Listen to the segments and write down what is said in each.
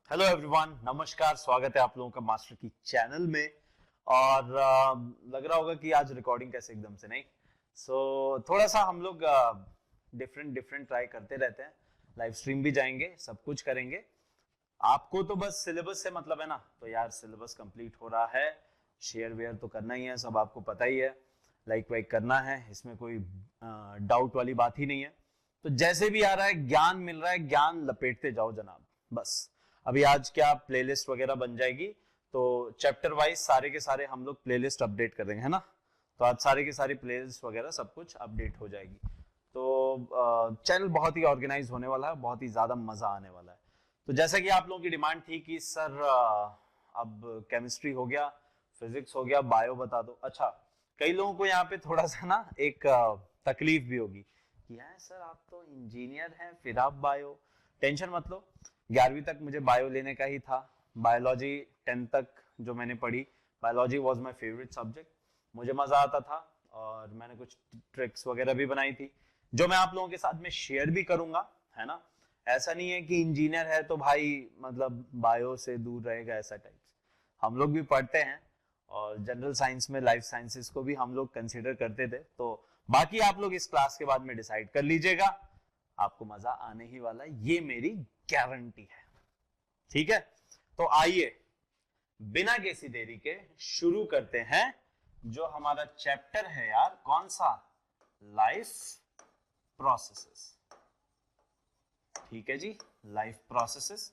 Hello everyone, नमस्कार। स्वागत है आप लोगों का मास्टर की चैनल में। और लग रहा होगा कि आज रिकॉर्डिंग कैसे एकदम से नहीं। थोड़ा सा हम लोग डिफरेंट डिफरेंट ट्राई करते रहते हैं। लाइव स्ट्रीम भी जाएंगे, सब कुछ करेंगे। आपको तो बस सिलेबस से मतलब है ना, तो यार सिलेबस कंप्लीट हो रहा है, शेयर वेयर तो करना ही है, सब आपको पता ही है। लाइक वाइक करना है, इसमें कोई डाउट वाली बात ही नहीं है। तो जैसे भी आ रहा है ज्ञान मिल रहा है, ज्ञान लपेटते जाओ जनाब। बस अभी आज क्या प्लेलिस्ट वगैरह बन जाएगी, तो चैप्टर वाइज सारे के सारे हम लोग प्लेलिस्ट अपडेट कर देंगे, है ना। तो आज सारे के सारे प्लेलिस्ट वगैरह सब कुछ अपडेट हो जाएगी। तो चैनल बहुत ही ऑर्गेनाइज होने वाला है, बहुत ही ज्यादा मजा आने वाला है। तो जैसा कि आप लोगों की डिमांड थी कि सर अब केमिस्ट्री हो गया, फिजिक्स हो गया, बायो बता दो। अच्छा, कई लोगों को यहाँ पे थोड़ा सा ना एक तकलीफ भी होगी कि यार सर आप तो इंजीनियर हैं, फिर आप बायो। टेंशन मत लो, 11वीं तक मुझे बायो लेने का ही था। बायोलॉजी 10th तक जो मैंने पढ़ी, biology was my favourite subject. मुझे मजा आता था और मैंने कुछ ट्रिक्स वगैरह भी बनाई थी जो मैं आप लोगों के साथ में शेयर भी करूंगा, है ना। ऐसा नहीं है कि इंजीनियर है तो भाई मतलब बायो से दूर रहेगा, ऐसा टाइप। हम लोग भी पढ़ते हैं और जनरल साइंस में लाइफ साइंसेस को भी हम लोग कंसिडर करते थे। तो बाकी आप लोग इस क्लास के बाद में डिसाइड कर लीजिएगा, आपको मजा आने ही वाला है, ये मेरी गारंटी है। ठीक है, तो आइए बिना किसी देरी के शुरू करते हैं जो हमारा चैप्टर है यार। कौन सा? Life processes. ठीक है जी, लाइफ प्रोसेसेस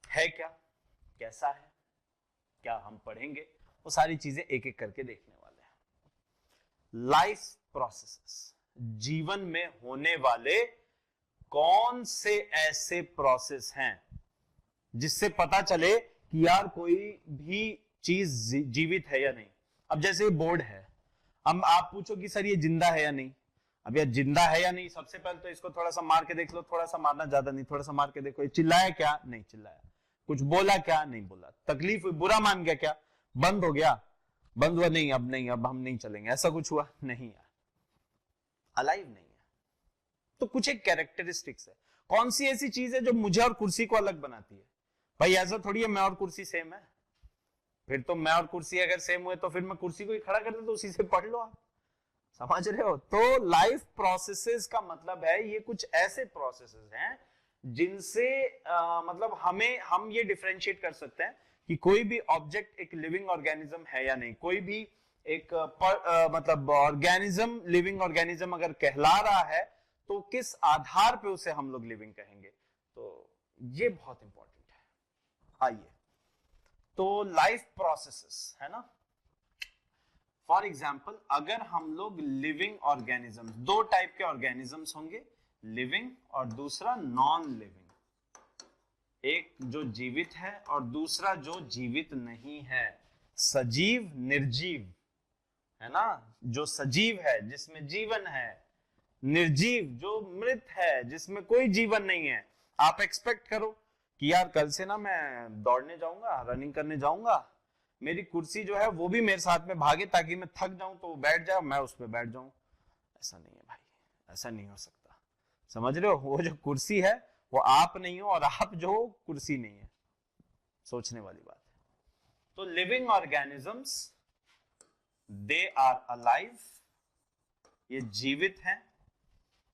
है क्या, कैसा है, क्या हम पढ़ेंगे, वो सारी चीजें एक एक करके देखने वाले हैं। लाइफ प्रोसेसेस, जीवन में होने वाले कौन से ऐसे प्रोसेस हैं जिससे पता चले कि यार कोई भी चीज जीवित है या नहीं। अब जैसे बोर्ड है, अब आप पूछो कि सर ये जिंदा है या नहीं। अब यार जिंदा है या नहीं, सबसे पहले तो इसको थोड़ा सा मार के देख लो। थोड़ा सा मारना, ज्यादा नहीं, थोड़ा सा मार के देखो। ये चिल्लाया क्या? नहीं चिल्लाया। कुछ बोला क्या? नहीं बोला। तकलीफ हुई, बुरा मान गया क्या? बंद हो गया? बंद हुआ? नहीं, अब नहीं, अब हम नहीं चलेंगे, ऐसा कुछ हुआ नहीं यार। अलाइव नहीं है। तो कुछ एक कैरेक्टरिस्टिक्स है। कौन सी ऐसी चीज है जो मुझे और कुर्सी को अलग बनाती है? भाई ऐसा थोड़ी है मैं और कुर्सी सेम है। फिर तो मैं और कुर्सी अगर सेम हुए तो फिर मैं कुर्सी को ही खड़ा कर दे, तो उसी से पढ़ लो आप। समझ रहे हो? तो लाइफ प्रोसेसेस का मतलब है ये कुछ ऐसे प्रोसेसेस हैं जिनसे मतलब हम ये डिफरेंशिएट कर सकते हैं कि कोई भी ऑब्जेक्ट एक लिविंग ऑर्गेनिज्म है या नहीं। कोई भी एक मतलब ऑर्गेनिज्म, लिविंग ऑर्गेनिज्म अगर कहला रहा है तो किस आधार पे उसे हम लोग लिविंग कहेंगे। तो ये बहुत इंपॉर्टेंट है। आइए, तो लाइफ प्रोसेसेस है ना। फॉर एग्जाम्पल, अगर हम लोग लिविंग ऑर्गेनिज्म, दो टाइप के ऑर्गेनिजम्स होंगे, लिविंग और दूसरा नॉन लिविंग। एक जो जीवित है और दूसरा जो जीवित नहीं है, सजीव निर्जीव, है ना। जो सजीव है जिसमें जीवन है, निर्जीव जो मृत है जिसमें कोई जीवन नहीं है। आप एक्सपेक्ट करो कि यार कल से ना मैं दौड़ने जाऊंगा, रनिंग करने जाऊंगा, मेरी कुर्सी जो है वो भी मेरे साथ में भागे ताकि मैं थक जाऊं तो वो बैठ जाए, मैं उस पर बैठ जाऊं। ऐसा नहीं है भाई, ऐसा नहीं हो सकता। समझ रहे हो? वो जो कुर्सी है वो आप नहीं हो और आप जो कुर्सी नहीं है। सोचने वाली बात है। तो living organisms, they are alive, ये जीवित हैं।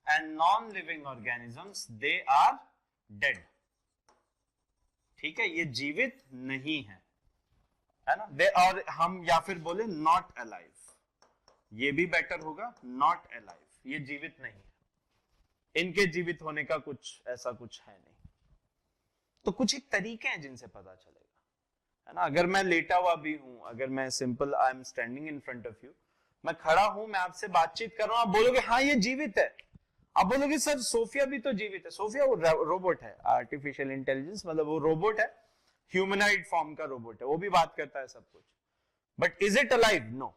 And non living organisms, they are dead. ठीक है, ये जीवित नहीं है ना। दे, और हम या फिर बोले नॉट अलाइव, ये भी बेटर होगा। नॉट अलाइव, ये जीवित नहीं है, इनके जीवित होने का कुछ ऐसा कुछ है नहीं। तो कुछ एक तरीके हैं जिनसे पता चलेगा, है ना। अगर मैं लेटा हुआ भी हूं, अगर मैं simple I am standing in front of you, मैं खड़ा हूं, मैं आपसे बातचीत कर रहा हूं, आप बोलोगे हाँ ये जीवित है। आप बोलोगे सर सोफिया भी तो जीवित है। सोफिया वो रोबोट है, आर्टिफिशियल इंटेलिजेंस, मतलब वो रोबोट है, ह्यूमनाइड फॉर्म का रोबोट है, वो भी बात करता है सब कुछ। But is it alive? No,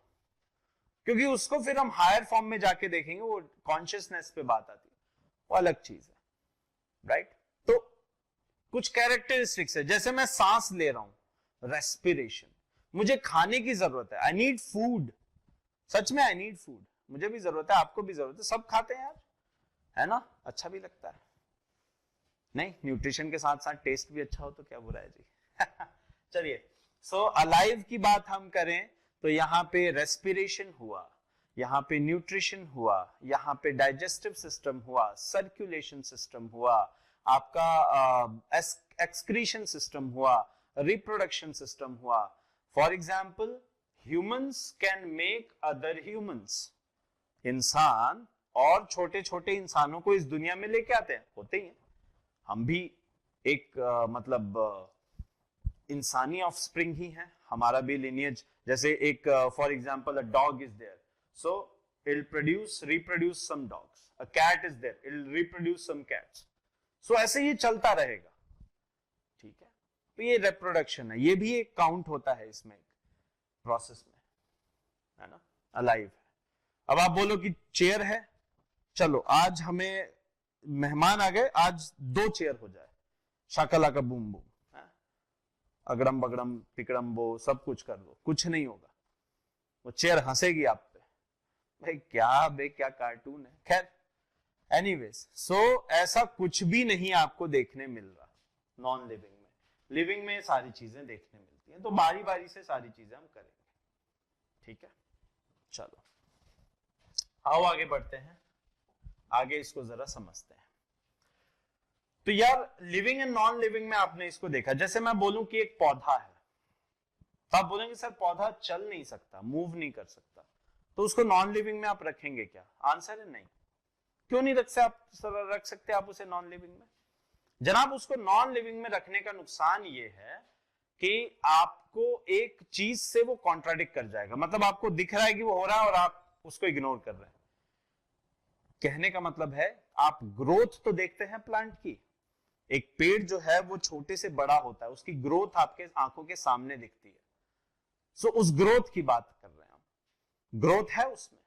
क्योंकि उसको फिर हम हायर फॉर्म में जाके देखेंगे, वो कॉन्शियसनेस पे बात आती है, वो अलग चीज है, राइट। तो कुछ कैरेक्टरिस्टिक्स है, जैसे मैं सांस ले रहा हूं, रेस्पिरेशन, मुझे खाने की जरूरत है, आई नीड फूड। सच में आई नीड फूड, मुझे भी जरूरत है, आपको भी जरूरत है, सब खाते हैं यार, है ना, अच्छा भी लगता है। नहीं, न्यूट्रिशन के साथ साथ टेस्ट भी अच्छा हो तो क्या बुरा है जी। चलिए, सो अलाइव की बात हम करें तो यहाँ पे रेस्पिरेशन हुआ, यहाँ पे न्यूट्रिशन हुआ, यहाँ पे डाइजेस्टिव सिस्टम हुआ, सर्कुलेशन सिस्टम हुआ, आपका एक्सक्रीशन सिस्टम हुआ, रिप्रोडक्शन सिस्टम हुआ। For example, humans can make other humans. इंसान और छोटे छोटे इंसानों को इस दुनिया में लेके आते हैं, होते ही हैं। हम भी एक मतलब इंसानी ऑफस्प्रिंग ही है, हमारा भी लिनियज। जैसे एक for example a dog is there, so it will produce reproduce some dogs, a cat is there, it will reproduce some cats. So ऐसे ये चलता रहेगा, ठीक है। तो ये रिप्रोडक्शन है, ये भी एक काउंट होता है इसमें प्रोसेस में, है ना, अलाइव है। अब आप बोलो कि चेयर है, चलो आज हमें मेहमान आ गए, आज 2 चेयर हो जाए, शाकला का बूम बूम, अगड़म बगड़म टिकड़म बो, सब कुछ कर दो, कुछ नहीं होगा, वो चेयर हंसेगी आप पे, भाई क्या बे, क्या कार्टून है। खैर, एनीवेज, सो ऐसा कुछ भी नहीं आपको देखने मिल रहा नॉन लिविंग में। लिविंग में सारी चीजें देखने मिलती हैं, तो बारी बारी से सारी चीजें हम करेंगे, ठीक है। चलो आओ आगे बढ़ते हैं, आगे इसको जरा समझते हैं। तो यार, लिविंग एंड नॉन लिविंग में आपने इसको देखा, जैसे मैं बोलूं कि एक पौधा है, तो आप बोलेंगे सर पौधा चल नहीं सकता, मूव नहीं कर सकता, तो उसको नॉन लिविंग में आप रखेंगे क्या? आंसर है नहीं। क्यों नहीं रख सकते आप उसे नॉन लिविंग में? जनाब, उसको नॉन लिविंग में रखने का नुकसान ये है कि आपको एक चीज से वो कॉन्ट्राडिक्ट कर जाएगा। मतलब आपको दिख रहा है कि वो हो रहा है और आप उसको इग्नोर कर रहे हैं। कहने का मतलब है, आप ग्रोथ तो देखते हैं प्लांट की, एक पेड़ जो है वो छोटे से बड़ा होता है, उसकी ग्रोथ आपके आंखों के सामने दिखती है। सो उस ग्रोथ की बात कर रहे हैं हम। ग्रोथ है उसमें,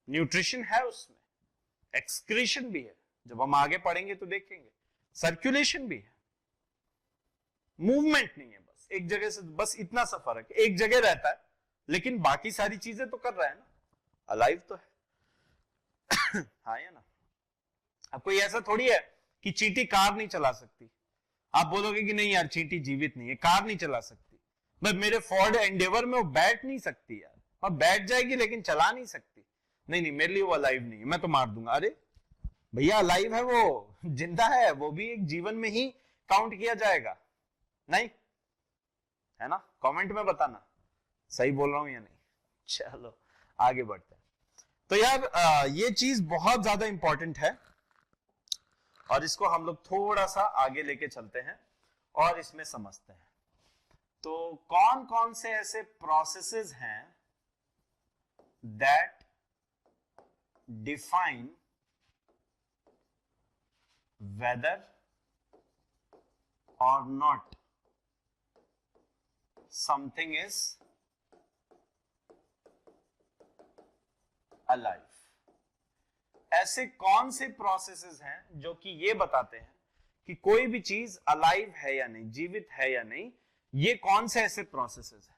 न्यूट्रिशन है उसमें, एक्सक्रीशन भी है, जब हम आगे पढ़ेंगे तो देखेंगे, सर्कुलेशन भी है, मूवमेंट नहीं है, बस एक जगह से, बस इतना सा फर्क है, एक जगह रहता है लेकिन बाकी सारी चीजें तो कर रहा है ना, अलाइव तो है। हाँ या ना? अब कोई ऐसा थोड़ी है कि चींटी कार नहीं चला सकती। आप बोलोगे कि नहीं यार, चींटी जीवित नहीं है, कार नहीं चला सकती। मैं मेरे फोर्ड एंडेवर में वो बैठ नहीं सकती यार, और बैठ जाएगी लेकिन चला नहीं सकती। नहीं नहीं, मेरे लिए वो अलाइव नहीं है, मैं तो मार दूंगा। अरे भैया, अलाइव है वो, जिंदा है, वो भी एक जीवन में ही काउंट किया जाएगा, नहीं है ना? कमेंट में बताना सही बोल रहा हूं या नहीं। चलो आगे बढ़ते हैं। तो यार ये चीज बहुत ज्यादा इंपॉर्टेंट है और इसको हम लोग थोड़ा सा आगे लेके चलते हैं और इसमें समझते हैं। तो कौन कौन से ऐसे प्रोसेसेस हैं that define whether or not something is alive? ऐसे कौन से प्रोसेसेस हैं जो कि ये बताते हैं कि कोई भी चीज अलाइव है या नहीं, जीवित है या नहीं? ये कौन से ऐसे प्रोसेसेस हैं?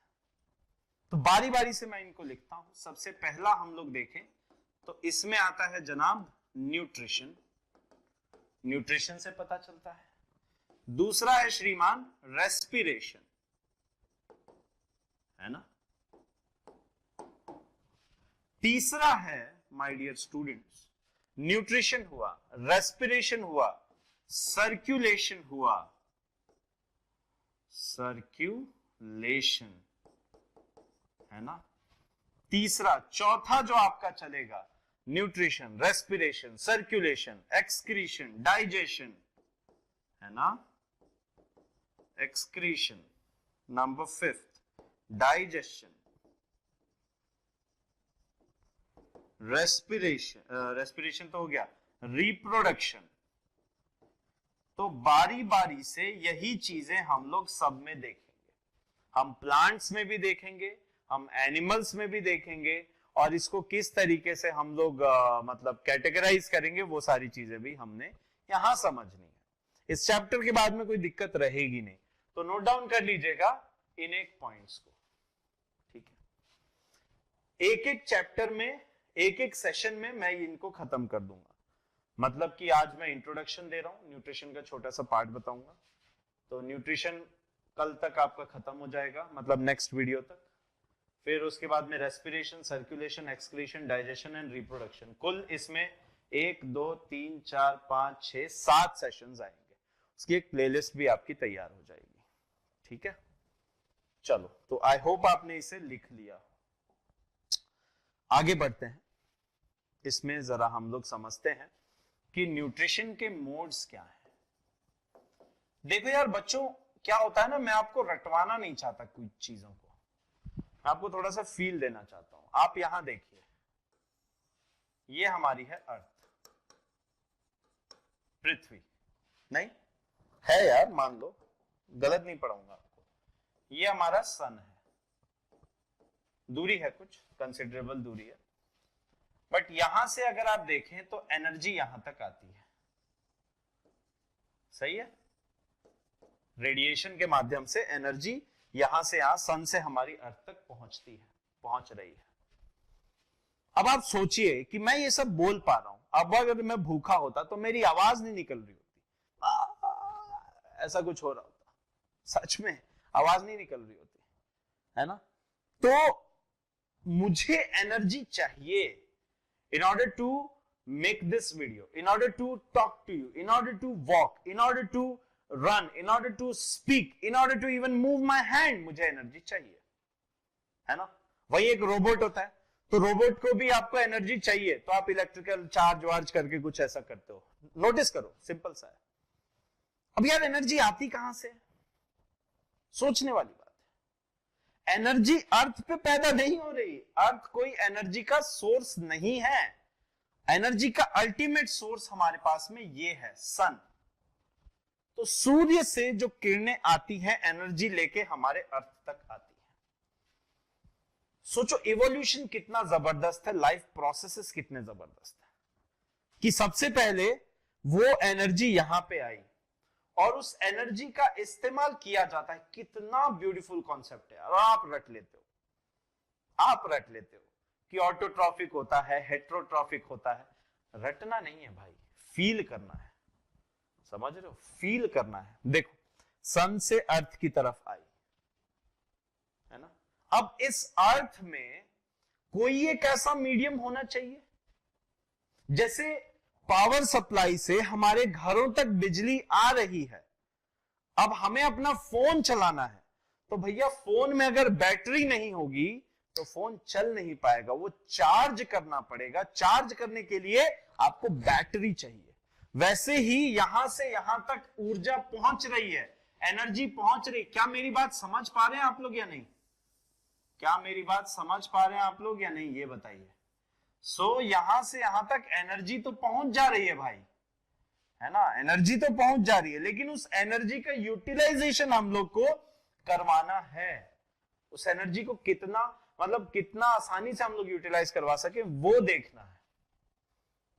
तो बारी बारी से मैं इनको लिखता हूं। सबसे पहला हम लोग देखें तो इसमें आता है जनाब न्यूट्रिशन। न्यूट्रिशन से पता चलता है। दूसरा है श्रीमान रेस्पिरेशन, है ना? तीसरा है माय डियर स्टूडेंट्स, न्यूट्रिशन हुआ, रेस्पिरेशन हुआ, सर्कुलेशन हुआ, सर्कुलेशन, है ना? तीसरा, चौथा जो आपका चलेगा nutrition, respiration, circulation, excretion, digestion, है ना? एक्सक्रीशन। नंबर 5 डाइजेशन, रेस्पिरेशन तो हो गया, रिप्रोडक्शन। तो बारी बारी से यही चीजें हम लोग सब में देखेंगे। हम प्लांट्स में भी देखेंगे, हम एनिमल्स में भी देखेंगे, और इसको किस तरीके से हम लोग मतलब कैटेगराइज करेंगे, वो सारी चीजें भी हमने यहां समझनी है। इस चैप्टर के बाद में कोई दिक्कत रहेगी नहीं, तो नोट डाउन कर लीजिएगा इन एक पॉइंट्स को, ठीक है? एक एक चैप्टर में, एक एक सेशन में मैं इनको खत्म कर दूंगा। मतलब कि आज मैं इंट्रोडक्शन दे रहा हूं, न्यूट्रिशन का छोटा सा पार्ट बताऊंगा। तो न्यूट्रिशन कल तक आपका खत्म हो जाएगा, मतलब नेक्स्ट वीडियो तक। फिर उसके बाद में respiration, circulation, excretion, digestion and reproduction. कुल इसमें 1 2 3 4 5 6 7 सेशंस आएंगे। उसकी एक प्लेलिस्ट भी आपकी तैयार हो जाएगी, ठीक है। चलो, तो आई होप आपने इसे लिख लिया। आगे बढ़ते हैं। इसमें जरा हम लोग समझते हैं कि न्यूट्रिशन के मोड्स क्या हैं। देखो यार बच्चों, क्या होता है ना, मैं आपको रटवाना नहीं चाहता कुछ चीजों को, मैं आपको थोड़ा सा फील देना चाहता हूं। आप यहां देखिए, ये हमारी है अर्थ, पृथ्वी नहीं है यार, मान लो, गलत नहीं पढ़ाऊंगा आपको। ये हमारा सन है, दूरी है कुछ कंसिडरेबल दूरी है, बट यहां से अगर आप देखें तो एनर्जी यहां तक आती है, सही है। रेडिएशन के माध्यम से एनर्जी यहां से यहां सन से हमारी अर्थ तक पहुंचती है, पहुंच रही है। अब आप सोचिए कि मैं ये सब बोल पा रहा हूं, अब अगर मैं भूखा होता तो मेरी आवाज नहीं निकल रही होती, ऐसा कुछ हो रहा होता, सच में आवाज नहीं निकल रही होती, है ना। तो मुझे एनर्जी चाहिए in order to make this video, in order to talk to you, in order to walk, in order to run, in order to speak, in order to even move my hand, मुझे energy चाहिए, है ना। वही एक robot होता है, तो robot को भी आपको एनर्जी चाहिए, तो आप इलेक्ट्रिकल चार्ज वार्ज करके कुछ ऐसा करते हो, नोटिस करो, सिंपल सा है। अब यार एनर्जी आती कहां से, सोचने वाली बात है। एनर्जी अर्थ पे पैदा नहीं हो रही, अर्थ कोई एनर्जी का सोर्स नहीं है। एनर्जी का अल्टीमेट सोर्स हमारे पास में ये है, सन। तो सूर्य से जो किरणें आती हैं एनर्जी लेके हमारे अर्थ तक आती है। सोचो इवोल्यूशन कितना जबरदस्त है, लाइफ प्रोसेसेस कितने जबरदस्त है कि सबसे पहले वो एनर्जी यहां पे आई और उस एनर्जी का इस्तेमाल किया जाता है। कितना ब्यूटीफुल कॉन्सेप्ट है। और आप रट लेते हो कि ऑटोट्रॉफिक होता है, हेट्रोट्रॉफिक होता है। रटना नहीं है भाई, फील करना है, समझ रहे हो, फील करना है। देखो सन से अर्थ की तरफ आई, है ना। अब इस अर्थ में कोई एक ऐसा मीडियम होना चाहिए, जैसे पावर सप्लाई से हमारे घरों तक बिजली आ रही है। अब हमें अपना फोन चलाना है, तो भैया फोन में अगर बैटरी नहीं होगी तो फोन चल नहीं पाएगा, वो चार्ज करना पड़ेगा। चार्ज करने के लिए आपको बैटरी चाहिए। वैसे ही यहां से यहां तक ऊर्जा पहुंच रही है, एनर्जी पहुंच रही। क्या मेरी बात समझ पा रहे हैं आप लोग या नहीं? क्या मेरी बात समझ पा रहे हैं आप लोग या नहीं, ये बताइए। सो यहां से यहां तक एनर्जी तो पहुंच जा रही है भाई, है ना, एनर्जी तो पहुंच जा रही है, लेकिन उस एनर्जी का यूटिलाइजेशन हम लोग को करवाना है। उस एनर्जी को कितना, मतलब कितना आसानी से हम लोग यूटिलाइज करवा सके, वो देखना है।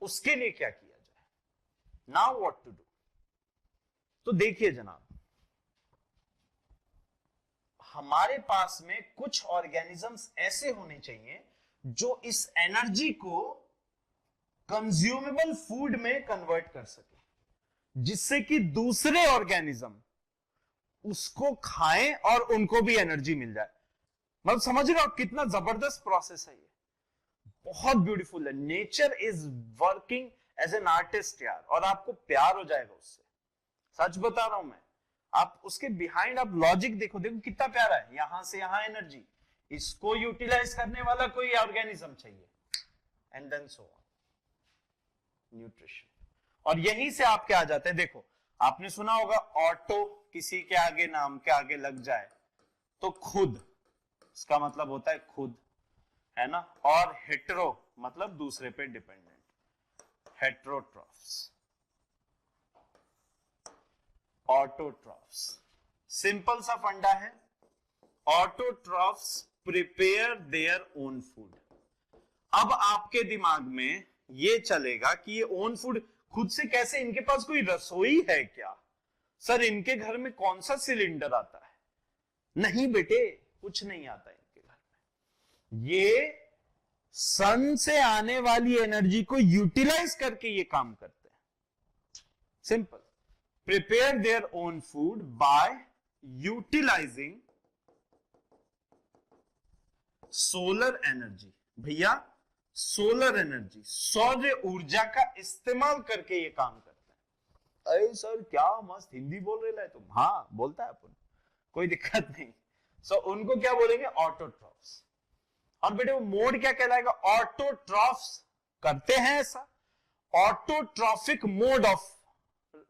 उसके लिए क्या किया जाए, नाउ व्हाट टू डू। तो देखिए जनाब, हमारे पास में कुछ ऑर्गेनिजम्स ऐसे होने चाहिए जो इस एनर्जी को कंज्यूमेबल फूड में कन्वर्ट कर सके, जिससे कि दूसरे ऑर्गेनिज्म उसको खाएं और उनको भी एनर्जी मिल जाए। मतलब समझ रहे हो कितना जबरदस्त प्रोसेस है ये, बहुत ब्यूटीफुल है। Nature is working as an artist यार, और आपको प्यार हो जाएगा उससे, सच बता रहा हूं मैं। आप उसके बिहाइंड आप लॉजिक देखो, देखो कितना प्यारा है। यहां से यहां एनर्जी, इसको यूटिलाइज करने वाला कोई ऑर्गेनिज्म चाहिए, and then so on, nutrition. और यहीं से आप क्या आ जाते हैं, देखो आपने सुना होगा ऑटो किसी के आगे, नाम के आगे लग जाए तो खुद, इसका मतलब होता है खुद, है ना। और हेट्रो मतलब दूसरे पे डिपेंडेंट, हेट्रोट्रॉफ्स, ऑटोट्रॉफ्स। सिंपल सा फंडा है, autotrophs prepare their own food. अब आपके दिमाग में ये चलेगा कि ये ओन फूड खुद से कैसे, इनके पास कोई रसोई है क्या? सर इनके घर में कौन सा सिलेंडर आता है? नहीं बेटे, कुछ नहीं आता इनके घर में। ये सन से आने वाली एनर्जी को यूटिलाइज करके ये काम करते हैं। Simple, prepare their own food by utilising solar energy. भैया सोलर एनर्जी, सौर ऊर्जा का इस्तेमाल करके ये काम करते हैं। अरे सर क्या मस्त हिंदी बोल रहे तुम। हाँ बोलता है अपन, कोई दिक्कत नहीं। सो उनको क्या बोलेंगे, ऑटोट्रॉफ्स। और बेटे वो मोड क्या कहलाएगा, ऑटोट्रॉफ्स करते हैं ऐसा। ऑटोट्रॉफिक मोड ऑफ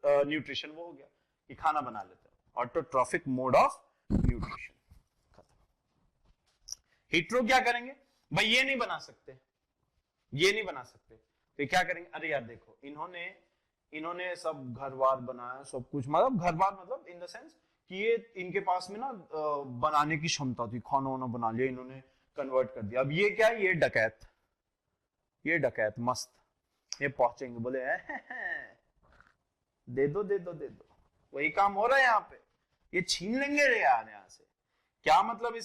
न्यूट्रिशन वो हो गया कि खाना बना लेते हैं, autotrophic mode of nutrition. Hetero क्या करेंगे, भाई ये नहीं बना सकते, ये नहीं बना सकते, तो क्या करेंगे, अरे यार देखो इन्होंने सब घर बार बनाया, सब कुछ, मतलब घर बार मतलब इन द सेंस कि ये इनके पास में ना बनाने की क्षमता थी, खाना वाना बना लिया इन्होंने, कन्वर्ट कर दिया। अब ये क्या है, ये डकैत मस्त, ये पहुंचेंगे बोले दे दो दे दो दे दो, वही काम हो रहा है यहाँ पे, ये छीन लेंगे रे यार यहाँ से। क्या मतलब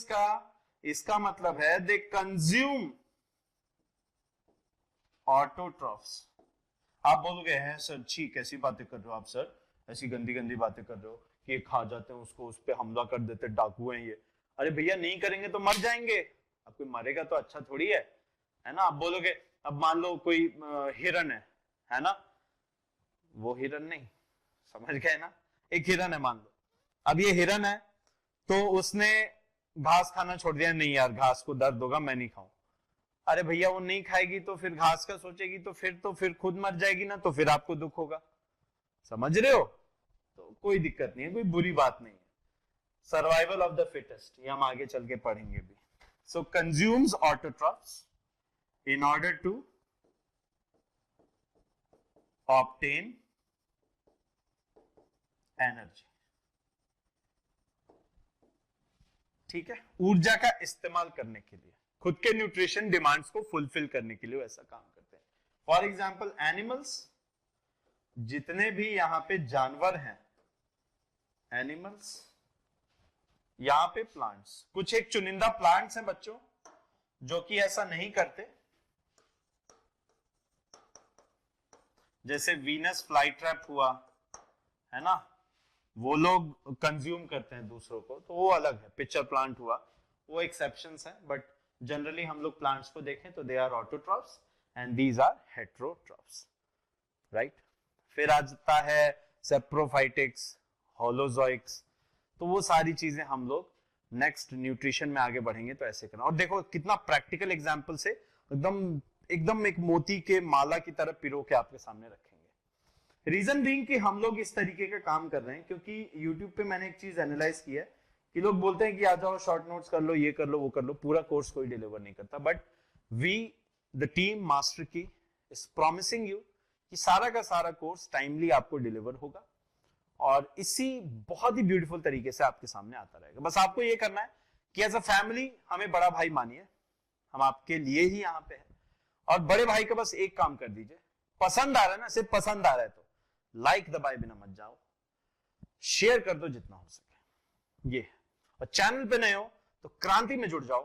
इसका मतलब है दे कंज्यूम ऑटोट्रॉफ्स। आप बोलोगे हैं सर छी कैसी बातें कर रहे हो आप सर, ऐसी गंदी गंदी बातें कर रहे हो कि ये खा जाते हैं उसको, उस पर हमला कर देते, डाकू हैं ये। अरे भैया नहीं करेंगे तो मर जाएंगे, अब कोई मरेगा तो अच्छा थोड़ी है ना। आप बोलोगे अब मान लो कोई हिरन है ना, वो हिरन नहीं, समझ गए ना, एक हिरन है मान लो। अब ये हिरन है तो उसने घास खाना छोड़ दिया, नहीं यार घास को दर्द होगा मैं नहीं खाऊं। अरे भैया वो नहीं खाएगी तो फिर घास का सोचेगी तो फिर खुद मर जाएगी ना, तो फिर आपको दुख होगा, समझ रहे हो। तो कोई दिक्कत नहीं है, कोई बुरी बात नहीं है, सर्वाइवल ऑफ द फिटेस्ट, ये हम आगे चल के पढ़ेंगे भी। So consumes autotrophs in order to obtain energy। ठीक है, ऊर्जा का इस्तेमाल करने के लिए, खुद के न्यूट्रिशन डिमांड्स को फुलफिल करने के लिए ऐसा काम करते हैं। फॉर एग्जाम्पल एनिमल्स, जितने भी यहां पे जानवर हैं, एनिमल्स, यहां पे प्लांट्स, कुछ एक चुनिंदा प्लांट्स हैं बच्चों जो कि ऐसा नहीं करते, जैसे वीनस फ्लाई ट्रैप हुआ है ना, वो लोग कंज्यूम करते हैं दूसरों को, तो वो अलग है। पिक्चर प्लांट हुआ, वो एक्सेप्शंस हैं, बट जनरली हम लोग प्लांट्स को देखें तो they are autotrophs and these are heterotrophs, right. फिर आ जाता है सेप्रोफाइटिक्स, होलोजोइक्स, तो वो सारी चीजें हम लोग नेक्स्ट न्यूट्रिशन में आगे बढ़ेंगे तो ऐसे करना। और देखो कितना प्रैक्टिकल एग्जांपल से एकदम एक मोती के माला की तरह पिरो के आपके सामने रखेंगे। रीजन बीइंग कि हम लोग इस तरीके का काम कर रहे हैं क्योंकि YouTube पे मैंने एक चीज एनालाइज की है कि लोग बोलते हैं कि आ जाओ शॉर्ट नोट्स कर लो, ये कर लो वो कर लो, पूरा कोर्स कोई डिलीवर नहीं करता। But we the team master की इज प्रॉमिसिंग यू कि सारा का सारा कोर्स टाइमली आपको डिलीवर होगा और इसी बहुत ही ब्यूटीफुल तरीके से आपके सामने आता रहेगा। बस आपको ये करना है कि एज अ फैमिली हमें बड़ा भाई मानिए, हम आपके लिए ही यहाँ पे हैं, और बड़े भाई का बस एक काम कर दीजिए, पसंद आ रहा है ना, सिर्फ पसंद आ रहा है तो लाइक दबाए बिना मत जाओ, शेयर कर दो जितना हो सके ये, और चैनल पे नए हो तो क्रांति में जुड़ जाओ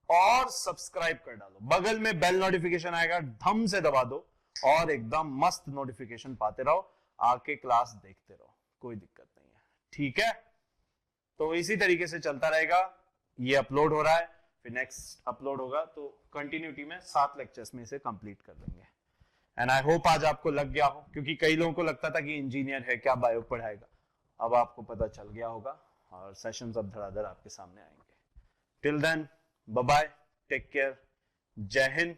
और सब्सक्राइब कर डालो, बगल में बेल नोटिफिकेशन आएगा धम से दबा दो और एकदम मस्त नोटिफिकेशन पाते रहो, आके क्लास देखते रहो, कोई दिक्कत नहीं है, ठीक है। तो इसी तरीके से चलता रहेगा, ये अपलोड हो रहा है, फिर नेक्स्ट अपलोड होगा, तो कंटिन्यूटी में 7 लेक्चर्स में इसे कंप्लीट कर देंगे। एंड आई होप आज आपको लग गया हो, क्योंकि कई लोगों को लगता था कि इंजीनियर है क्या बायो पढ़ाएगा, अब आपको पता चल गया होगा और सेशंस अब धड़ाधड़ आपके सामने आएंगे। Till then bye bye, take care, जय हिंद,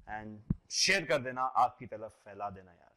एंड शेयर कर देना, आग की तरफ फैला देना यार।